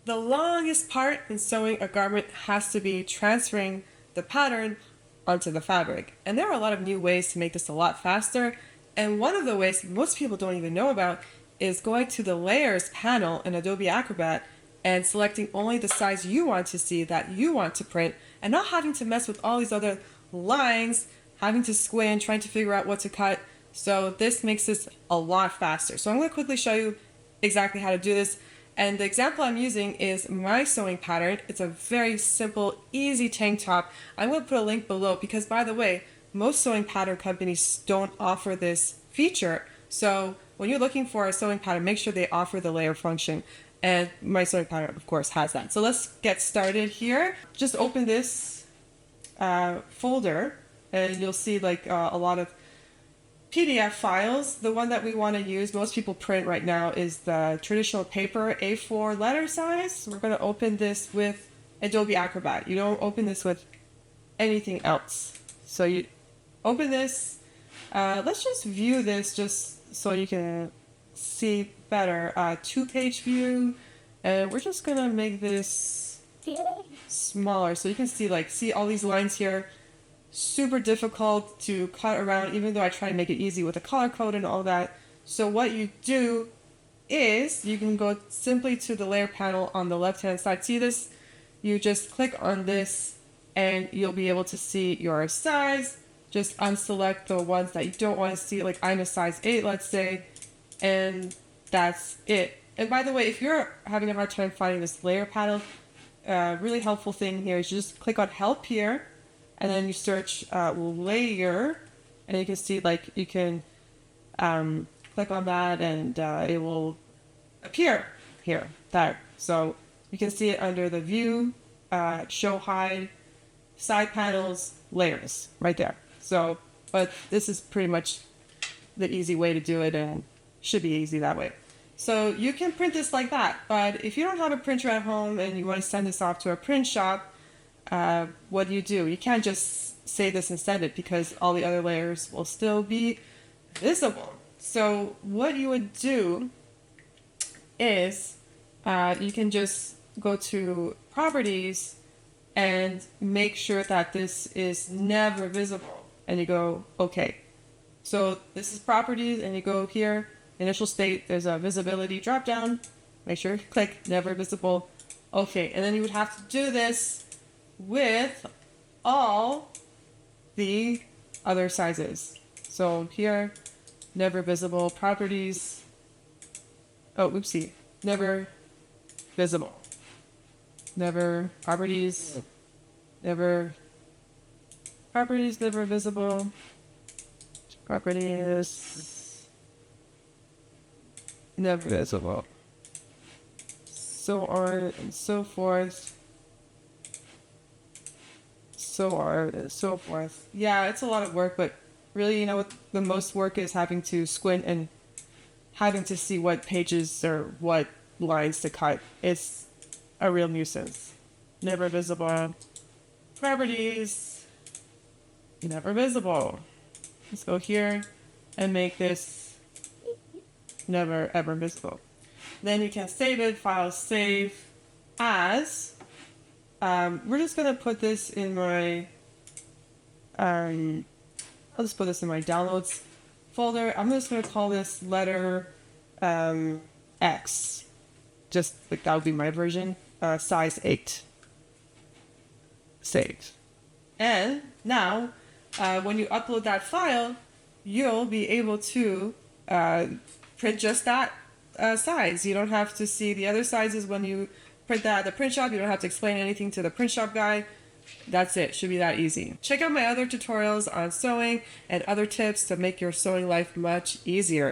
The longest part in sewing a garment has to be transferring the pattern onto the fabric. And there are a lot of new ways to make this a lot faster. And one of the ways most people don't even know about is going to the layers panel in Adobe Acrobat and selecting only the size you want to see that you want to print and not having to mess with all these other lines, having to squint, trying to figure out what to cut. So this makes this a lot faster. So I'm going to quickly show you exactly how to do this. And the example I'm using is my sewing pattern. It's a very simple, easy tank top. I'm going to put a link below because, by the way, most sewing pattern companies don't offer this feature. So when you're looking for a sewing pattern, make sure they offer the layer function. And my sewing pattern, of course, has that. So let's get started here. Just open this folder and you'll see like a lot of PDF files. The one that we want to use, most people print right now, is the traditional paper A4 letter size. We're going to open this with Adobe Acrobat. You don't open this with anything else. So you open this. Let's just view this just so you can see better. 2-page view. And we're just going to make this smaller so you can see all these lines here. Super difficult to cut around, even though I try to make it easy with a color code and all that. So what you do is you can go simply to the layer panel on the left hand side. See this? You just click on this and you'll be able to see your size. Just unselect the ones that you don't want to see, like I'm a size 8, let's say, and that's it. And by the way, if you're having a hard time finding this layer panel, really helpful thing here is you just click on help here. And then you search layer, and you can see you can click on that, and it will appear here, there. So you can see it under the view, show hide, side panels, layers, right there. So, but this is pretty much the easy way to do it, and should be easy that way. So you can print this like that, but if you don't have a printer at home and you want to send this off to a print shop, what do? You can't just save this and send it because all the other layers will still be visible. So what you would do is you can just go to properties and make sure that this is never visible. And you go, okay. So this is properties and you go here, initial state, there's a visibility drop down. Make sure you click never visible. Okay, and then you would have to do this with all the other sizes. So here, never visible, properties. Oh, oopsie. Never visible. Never properties. Never properties, never visible. Properties. Never visible. So on and so forth. So on and so forth. Yeah, it's a lot of work, but really, you know what the most work is, having to squint and having to see what pages or what lines to cut. It's a real nuisance. Never visible. Properties. Never visible. Let's go here and make this never ever visible. Then you can save it, file save as. We're just gonna put this in my I'll just put this in my downloads folder. I'm just gonna call this letter X. Just like that would be my version. Size 8. Save. And now when you upload that file, you'll be able to print just that size. You don't have to see the other sizes when you print that at the print shop. You don't have to explain anything to the print shop guy. That's it. Should be that easy. Check out my other tutorials on sewing and other tips to make your sewing life much easier.